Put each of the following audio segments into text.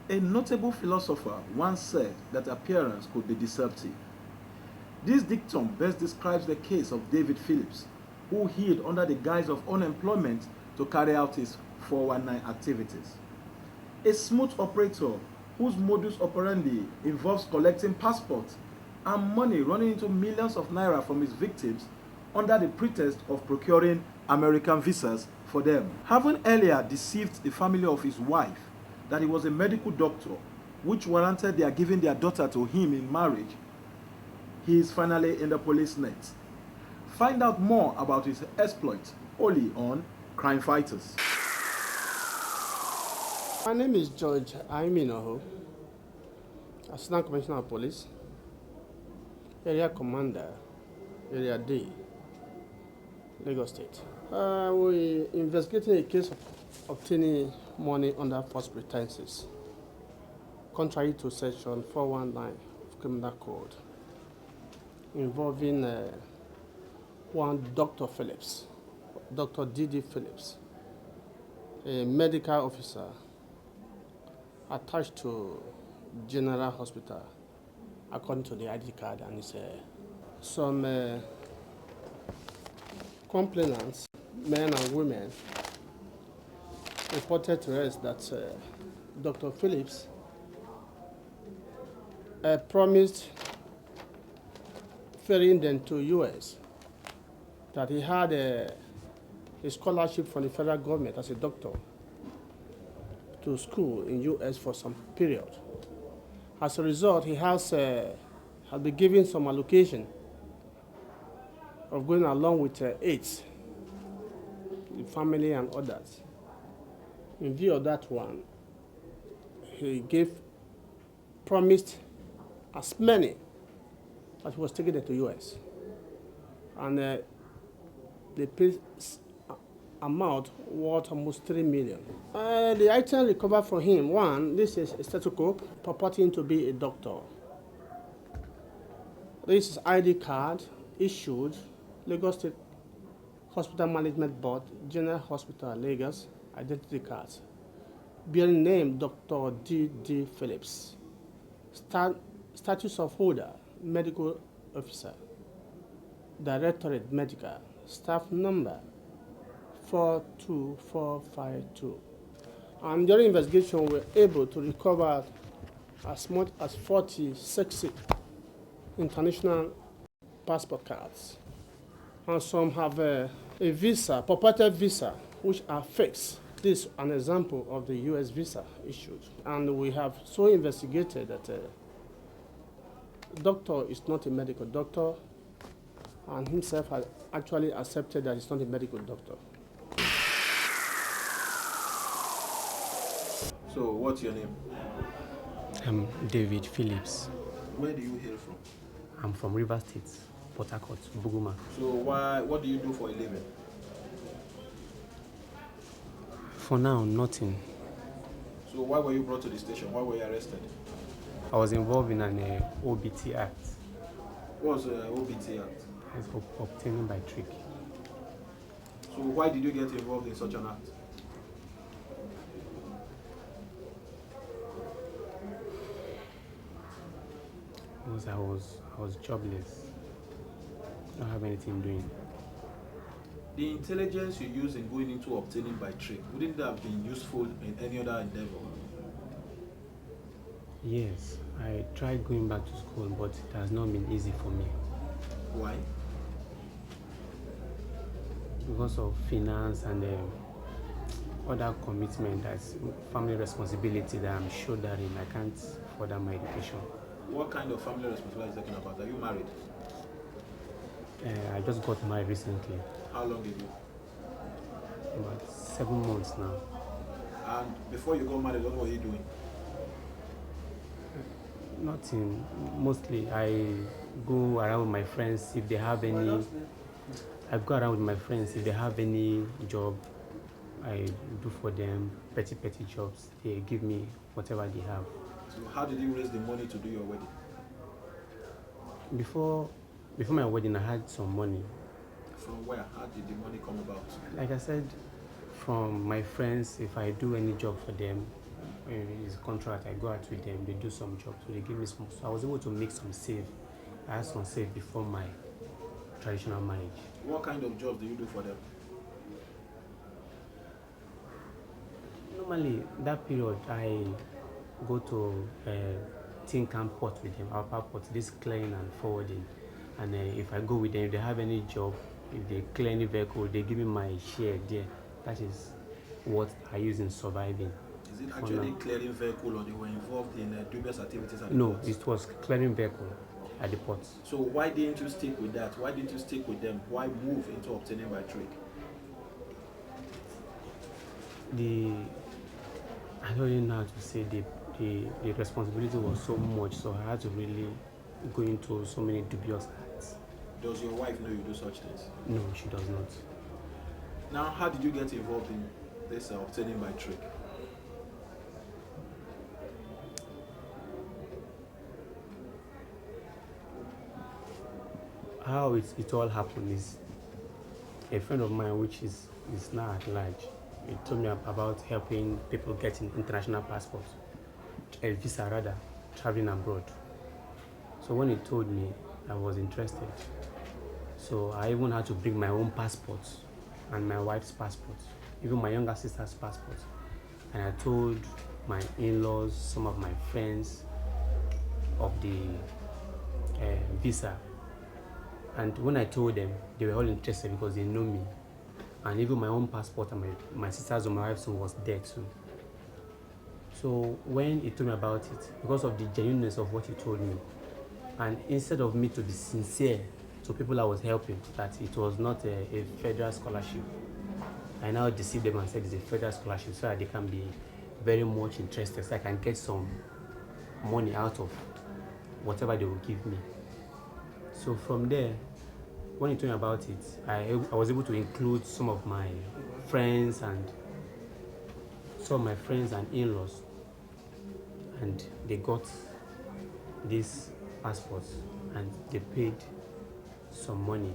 A notable philosopher once said that appearance could be deceptive. This dictum best describes the case of David Phillips, who hid under the guise of unemployment to carry out his 419 activities. A smooth operator whose modus operandi involves collecting passports and money running into millions of naira from his victims under the pretext of procuring American visas for them. Having earlier deceived the family of his wife that he was a medical doctor, which warranted their giving their daughter to him in marriage, he is finally in the police net. Find out more about his exploit only on Crime Fighters. My name is George Aiminoho, Assistant Commissioner of Police, Area Commander, Area D, Lagos State. We investigating a case of obtaining money under false pretenses, contrary to Section 419 of Criminal Code, involving one Dr. Phillips, Dr. D.D. Phillips, a medical officer attached to General Hospital, according to the ID card, and it's some complainants, men and women, reported to us that Dr. Phillips promised ferrying them to US, that he had a scholarship from the federal government as a doctor to school in US for some period. As a result, he has been given some allocation of going along with aides, the family and others. In view of that one, he promised as many as he was taking it to US. And the paid amount worth almost 3 million. The item recovered from him, one, this is a stethoscope purporting to be a doctor. This is ID card issued Lagos State Hospital Management Board, General Hospital, Lagos, identity cards, bearing name Dr. D.D. Phillips, status of holder, medical officer, Directorate Medical, staff number 42452. And during investigation, we were able to recover as much as 46 international passport cards. And some have a visa, purported visa, which are fakes. This is an example of the US visa issued. And we have so investigated that the doctor is not a medical doctor, and himself has actually accepted that he's not a medical doctor. So, what's your name? I'm David Phillips. Where do you hail from? I'm from River State, Port Harcourt, Buguma. So, what do you do for a living? For now, nothing. So, why were you brought to the station? Why were you arrested? I was involved in an OBT act. What was the OBT Act? It's obtaining by trick. So, why did you get involved in such an act? Because I was jobless. I don't have anything doing. The intelligence you use in going into obtaining by trick, wouldn't that have been useful in any other endeavor? Yes, I tried going back to school, but it has not been easy for me. Why? Because of finance and other commitment, that's family responsibility that I'm shouldering. I can't further my education. What kind of family responsibility are you talking about? Are you married? I just got married recently. How long ago? About 7 months now. And before you got married, what were you doing? Nothing. Mostly I go around with my friends if they have any. I go around with my friends if they have any job. I do for them petty jobs. They give me whatever they have. So how did you raise the money to do your wedding? Before my wedding, I had some money. From where? How did the money come about? Like I said, from my friends, if I do any job for them, It's a contract. I go out with them. They do some jobs, so they give me some. So I was able to make some save. I had some save before my traditional marriage. What kind of jobs do you do for them? Normally, that period, I go to tin can port with them, our port, this clearing and forwarding. And if I go with them, if they have any job, if they clear any vehicle, they give me my share there. That is what I use in surviving. Is it actually clearing vehicle, or they were involved in dubious activities at the No, port? it was clearing vehicle at the port. So why didn't you stick with that? Why didn't you stick with them? Why move into obtaining by trade? I don't even know how to say the responsibility was so much, so I had to really go into so many dubious acts. Does your wife know you do such things? No, she does not. Now, how did you get involved in this obtaining by trade? How it all happened is a friend of mine, which is now at large, he told me about helping people getting international passports, a visa rather, traveling abroad. So when he told me, I was interested. So I even had to bring my own passport and my wife's passport, even my younger sister's passport. And I told my in-laws, some of my friends of the visa. And when I told them, they were all interested because they know me. And even my own passport and my sister's and my wife's one was there too. So when he told me about it, because of the genuineness of what he told me, and instead of me to be sincere to people I was helping, that it was not a federal scholarship, I now deceived them and said it's a federal scholarship so that they can be very much interested, so I can get some money out of whatever they will give me. So from there, when he told me about it, I was able to include some of my friends and in-laws, and they got these passports and they paid some money.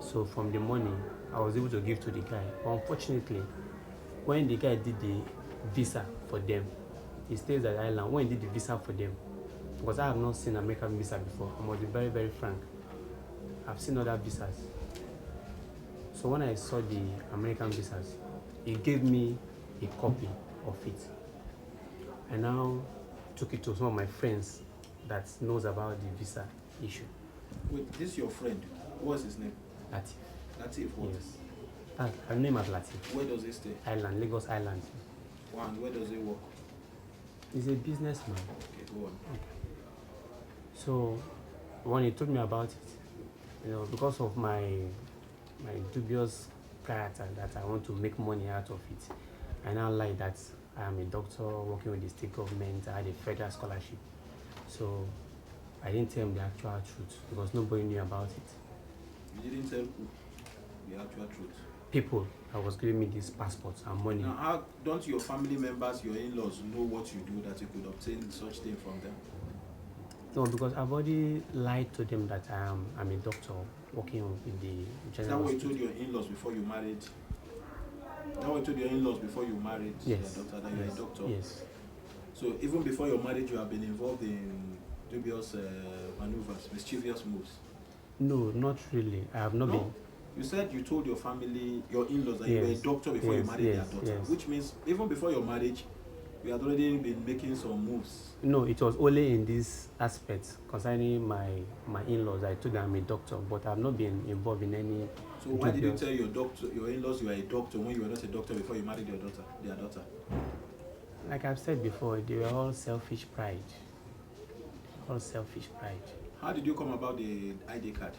So from the money, I was able to give to the guy. But unfortunately, when the guy did the visa for them, he stays at the island. When he did the visa for them, because I have not seen American visa before, I must be very, very frank. I've seen other visas. So when I saw the American visas, he gave me a copy of it. I now took it to some of my friends that knows about the visa issue. Wait, this is your friend. What's his name? Latif. Latif, what? Yes. Her name is Latif. Where does he stay? Island, Lagos Island. And where does he work? He's a businessman. Okay, go on. So when he told me about it, because of my dubious character that I want to make money out of it, I now lied that I am a doctor working with the state government. I had a federal scholarship. So I didn't tell him the actual truth because nobody knew about it. You didn't tell who the actual truth? People that was giving me these passports and money. Now, how don't your family members, your in-laws, know what you do that you could obtain such thing from them? No, because I've already lied to them that I'm a doctor working in the general. Is that what you told your in-laws before you married? That what you told your in-laws before you married Yes. your daughter, that you're a doctor? Yes. So even before your marriage, you have been involved in dubious maneuvers, mischievous moves? No, not really. I have not been. You said you told your family, your in-laws, that you were a Yes. doctor before you married Yes. their daughter, Yes. which means even before your marriage, you had already been making some moves. No, it was only in this aspect concerning my in-laws. I told them I'm a doctor, but I've not been involved in any. So why did you tell your in-laws you were a doctor when you were not a doctor before you married their daughter? Like I've said before, they were all selfish pride. All selfish pride. How did you come about the ID card?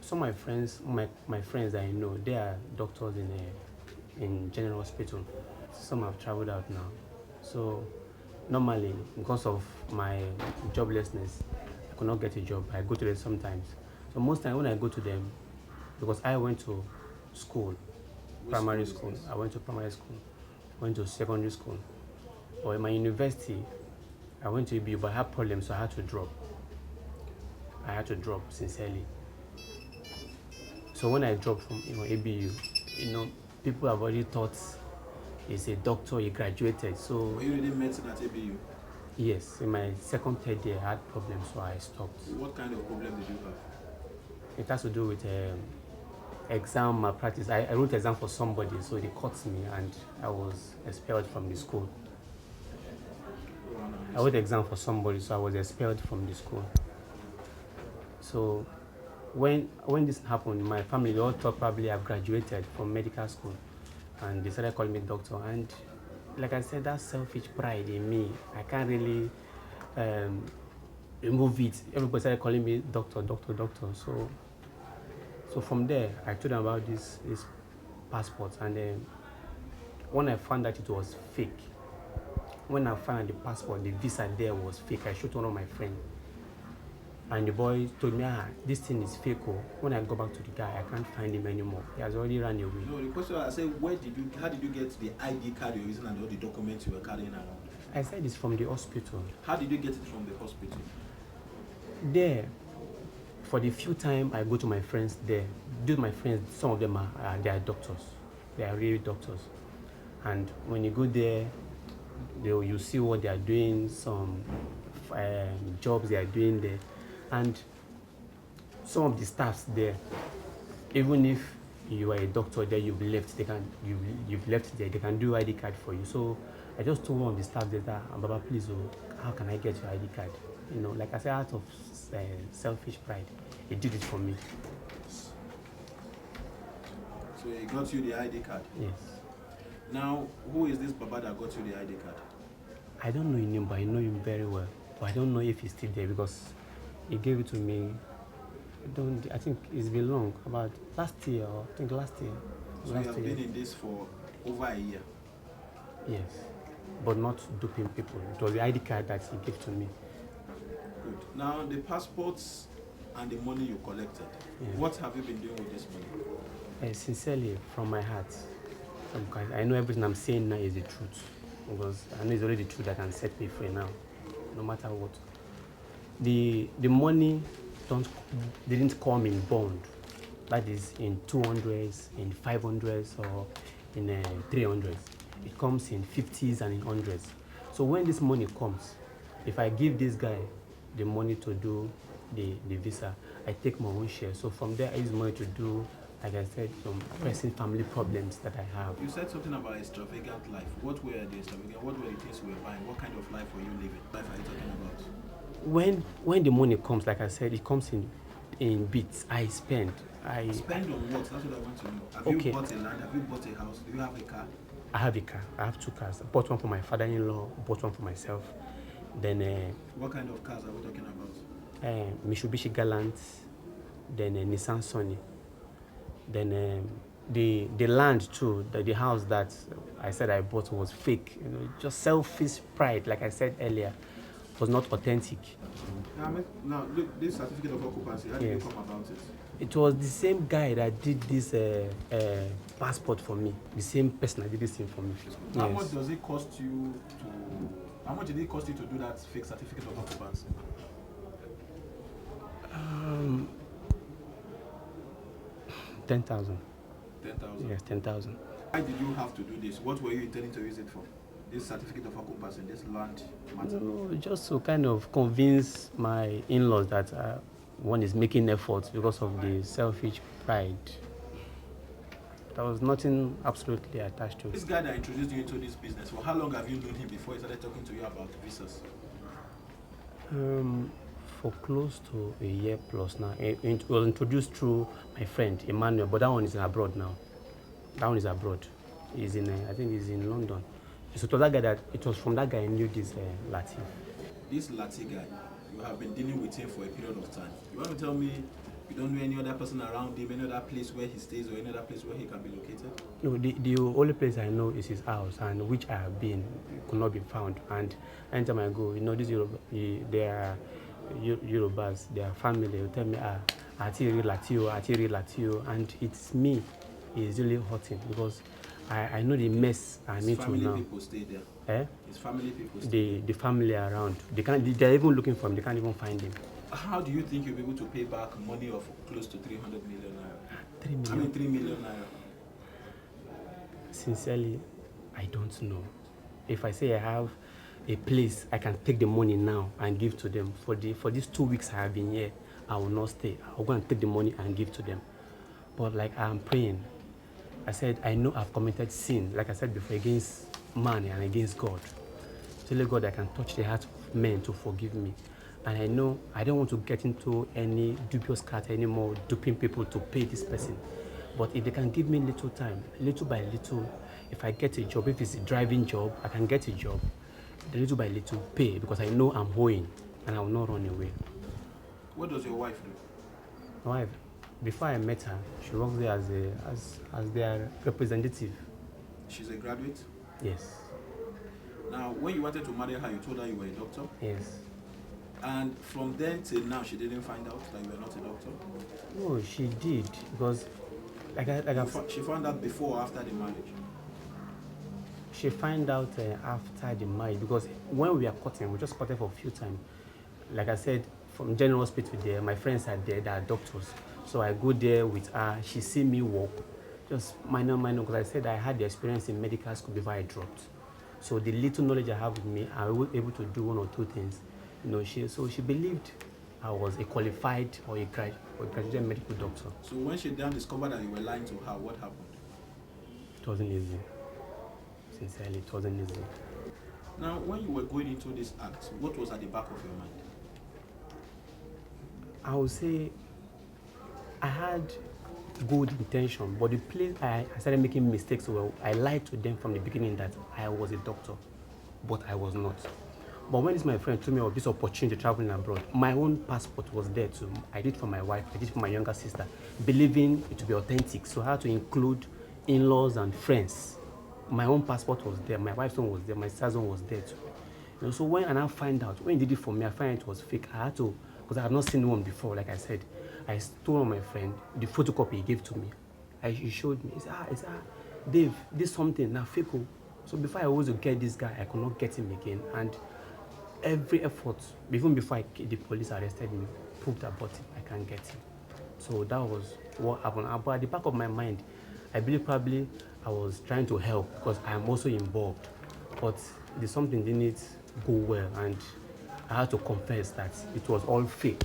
Some of my friends, my friends that I know, they are doctors in general hospital. Some have traveled out now. So normally, because of my joblessness, I could not get a job. I go to them sometimes. So most times when I go to them, because I went to school, primary school. I went to primary school, went to secondary school. Or in my university, I went to EBU, but I had problems, so I had to drop. Sincerely. So when I dropped from ABU, people have already thought He's a doctor, he graduated. So Were you reading medicine at ABU? yes, in my second, third year, I had problems, so I stopped. What kind of problem did you have? It has to do with exam malpractice. I wrote exam for somebody, so they caught me and I was expelled from the school. I wrote exam for somebody, so I was expelled from the school. So when this happened, my family, they all thought probably I've graduated from medical school, and they started calling me doctor. And like I said, that selfish pride in me, I can't really remove it. Everybody started calling me doctor, doctor, doctor. So from there, I told them about this passport, and then when I found that it was fake, when I found the passport, the visa there was fake, I showed one of my friends, and the boy told me, this thing is fake. Oh. When I go back to the guy, I can't find him anymore. He has already run away. No, the question I said, how did you get the ID card you're using and all the documents you were carrying around? I said it's from the hospital. How did you get it from the hospital? There, for the few time I go to my friends there, my friends, some of them they are doctors. They are really doctors. And when you go there, you see what they are doing, some jobs they are doing there. And some of the staffs there, even if you are a doctor there, you've left there, they can do ID card for you. So I just told one of the staff there that, Baba, please, how can I get your ID card? You know, like I said, out of selfish pride, he did it for me. So he got you the ID card? Yes. Now, who is this Baba that got you the ID card? I don't know his name, but I know him very well. But I don't know if he's still there because he gave it to me. I think it's been long, about last year, or I think last year. So you have been in this for over a year? Yes, but not duping people. It was the ID card that he gave to me. Good. Now, the passports and the money you collected, what have you been doing with this money? Sincerely, from my heart, because I know everything I'm saying now is the truth. Because I know it's only the truth that can set me free now, no matter what. The money didn't come in bond. That is in 200s, in 500s, or in 300s. It comes in 50s and in 100s. So when this money comes, if I give this guy the money to do the visa, I take my own share. So from there, I use money to do, like I said, some pressing family problems that I have. You said something about extravagant life. What were the extravagant? What were the things you were buying? What kind of life were you living? Life are you talking about? When the money comes, like I said, it comes in bits. I spend. Spend on what? That's what I want to know. Have you bought a land? Have you bought a house? Do you have a car? I have a car. I have 2 cars. I bought one for my father-in-law, bought one for myself. Then what kind of cars are we talking about? Mitsubishi Galant, then Nissan Sunny. Then the land too, the house that I said I bought was fake. You know, just selfish pride, like I said earlier, was not authentic. Now, look, this certificate of occupancy, how did you come about it? It was the same guy that did this passport for me. The same person that did this thing for me. How much does it cost you how much did it cost you to do that fake certificate of occupancy? 10,000. 10,000? Yes, 10,000. Why did you have to do this? What were you intending to use it for? This certificate of occupancy, this land matter? No, just to kind of convince my in-laws that one is making efforts because of the selfish pride. There was nothing absolutely attached to it. This guy that introduced you into this business, for how long have you known him before he started talking to you about visas? For close to a year plus now. It was introduced through my friend Emmanuel, but that one is abroad now. That one is abroad. He's in, I think he's in London. So it was from that guy I knew this Latif. This Latif guy, you have been dealing with him for a period of time. You want to tell me you don't know any other person around him, any other place where he stays, or any other place where he can be located? No, the only place I know is his house, and which I have been, could not be found. And anytime I go, this they are Yorubas, their family will tell me, Atiri Latio, and it's me. It's really hurting because I know the mess I need to now. His family people stay there. His family people stay there. The family around. They're even looking for him. They can't even find him. How do you think you'll be able to pay back money of close to 300 million naira? 3 million. I mean 3 million naira. Sincerely, I don't know. If I say I have a place, I can take the money now and give to them. For these 2 weeks I have been here, I will not stay. I'll go and take the money and give to them. But like I'm praying, I said, I know I've committed sin, like I said before, against man and against God. It's only God that can touch the heart of men to forgive me. And I know I don't want to get into any dubious character anymore, duping people to pay this person. But if they can give me little time, little by little, if I get a job, if it's a driving job, I can get a job, little by little pay, because I know I'm owing and I will not run away. What does your wife do? My wife, before I met her, she works there as their representative. She's a graduate? Yes. Now, when you wanted to marry her, you told her you were a doctor? Yes. And from then till now, she didn't find out that you were not a doctor? No, she did, because She found out before or after the marriage? she found out after the marriage, because when we are cutting, we just cutting for a few times. Like I said, from General Hospital there, my friends are there, they are doctors. So I go there with her, she see me work, just minor, because I said I had the experience in medical school before I dropped. So the little knowledge I have with me, I was able to do one or two things. You know, she believed I was a qualified or a graduate medical doctor. So when she then discovered that you were lying to her, what happened? It wasn't easy. Sincerely, it wasn't easy. Now, when you were going into this act, what was at the back of your mind? I would say I had good intention, but the place I started making mistakes. Well, I lied to them from the beginning that I was a doctor, but I was not. But when my friend told me of this opportunity traveling abroad, my own passport was there too. I did for my wife, I did for my younger sister, believing it to be authentic. So I had to include in-laws and friends. My own passport was there, my wife's own was there, my sister's own was there too. You know, so when I now find out, when he did it for me, I find it was fake. I had to, because I have not seen one before, like I said. I stole on my friend the photocopy he gave to me. He showed me. He said, Dave, this something, now fake. So before I was to get this guy, I could not get him again. And every effort, even before the police arrested me, proved about it, I can't get him. So that was what happened. But at the back of my mind, I believe probably I was trying to help because I am also involved. But the something didn't go well, and I had to confess that it was all fake.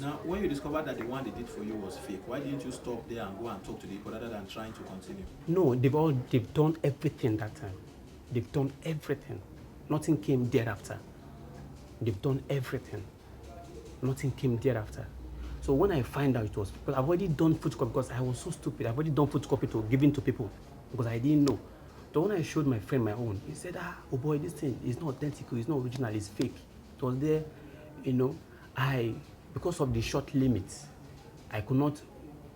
Now, when you discovered that the one they did for you was fake, why didn't you stop there and go and talk to the people rather than trying to continue? No, they've done everything that time. They've done everything. Nothing came thereafter. They've done everything. Nothing came thereafter. So when I find out it was, because I've already done photocopy, because I was so stupid. I've already done photocopy to giving to people because I didn't know. So when I showed my friend my own, he said, oh boy, this thing is not authentic, it's not original, it's fake. It was there, you know. Because of the short limits, I could not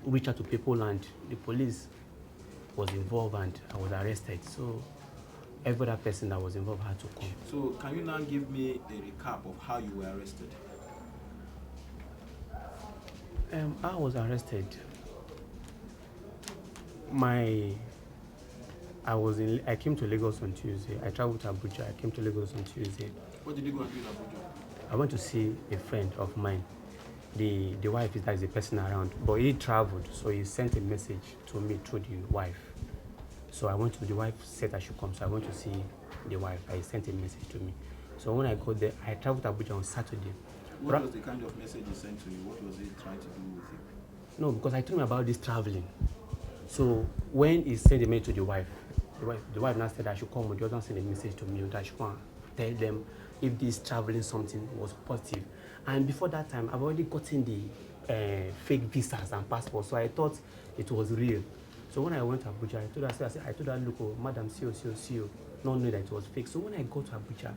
reach out to people, and the police was involved and I was arrested. So every other person that was involved had to come. So can you now give me a recap of how you were arrested? I was arrested. I came to Lagos on Tuesday. I traveled to Abuja. I came to Lagos on Tuesday. What did you go and do in Abuja? I went to see a friend of mine. The wife is the person around, but he traveled, so he sent a message to me through the wife. So I went to the wife, said I should come, so I went to see the wife. I sent a message to me. So when I got there, I traveled to Abuja on Saturday. What was the kind of message he sent to you? What was he trying to do with you? No, because I told him about this traveling. So when he sent a message to the wife now said I should come, but the other one sent a message to me that I should come and tell them if this traveling something was positive. And before that time, I've already gotten the fake visas and passports, so I thought it was real. So when I went to Abuja, I told her, look, oh, madam, see you, not knowing that it was fake. So when I got to Abuja,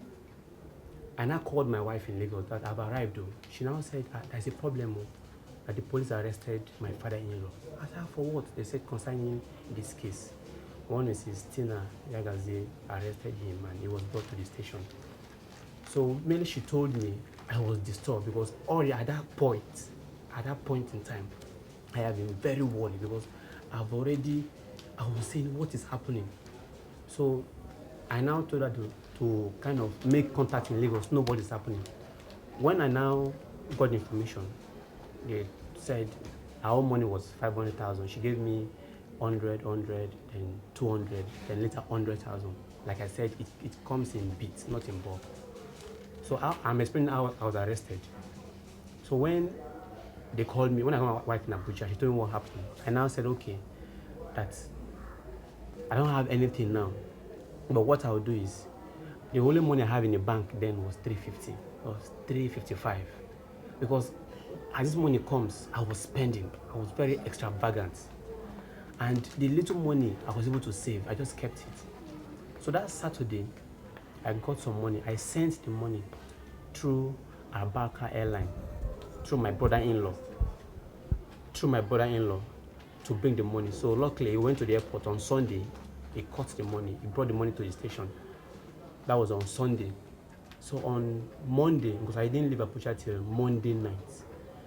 and I called my wife in Lagos that I've arrived, though. She now said, there's a problem, that the police arrested my father-in-law. I said, for what? They said concerning this case. One is his Tina Yagazi arrested him and he was brought to the station. So mainly she told me I was disturbed because already at that point in time, I have been very worried because I was saying what is happening. So I now told her to kind of make contact in Lagos, know what is happening. When I now got the information, they said our money was 500,000. She gave me 100, then 200, then later 100,000. like I said, it comes in bits, not in bulk. So I'm explaining how I was arrested. So when they called me, when I got my wife in Abuja, she told me what happened. I now said, okay, that I don't have anything now. But what I'll do is, the only money I have in the bank then was 350, or 355. Because as this money comes, I was spending. I was very extravagant. And the little money I was able to save, I just kept it. So that Saturday, I got some money. I sent the money through Abaka airline, through my brother-in-law, to bring the money. So luckily, he went to the airport on Sunday. He caught the money. He brought the money to the station. That was on Sunday. So on Monday, because I didn't leave Abuja till Monday night,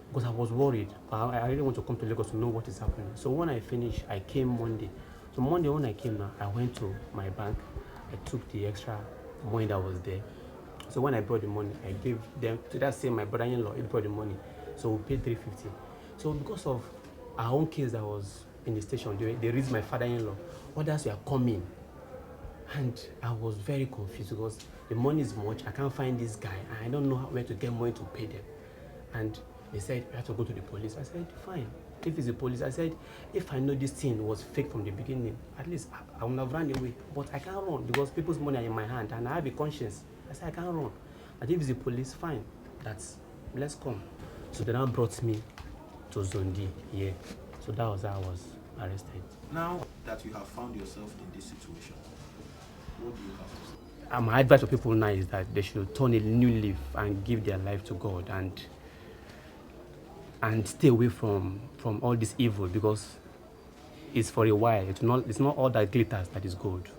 because I was worried. I really want to come to Lagos to know what is happening. So when I finished, I came Monday. So Monday when I came now, I went to my bank. I took the extra money that was there. So when I brought the money, I gave them to that same my brother-in-law. He brought the money. So we paid 350. So because of our own case that was in the station, they raised my father-in-law. Others were coming. And I was very confused because the money is much. I can't find this guy. I don't know where to get money to pay them. And they said, I have to go to the police. I said, fine. If it's the police, I said, if I know this thing was fake from the beginning, at least I would have run away. But I can't run because people's money are in my hand and I have a conscience. I said, I can't run. And if it's the police, fine. Let's come. So they now brought me to Zone D here. So that was how I was arrested. Now that you have found yourself in this situation, what do you have to say? My advice for people now is that they should turn a new leaf and give their life to God and stay away from all this evil, because it's for a while. It's not all that glitters that is gold.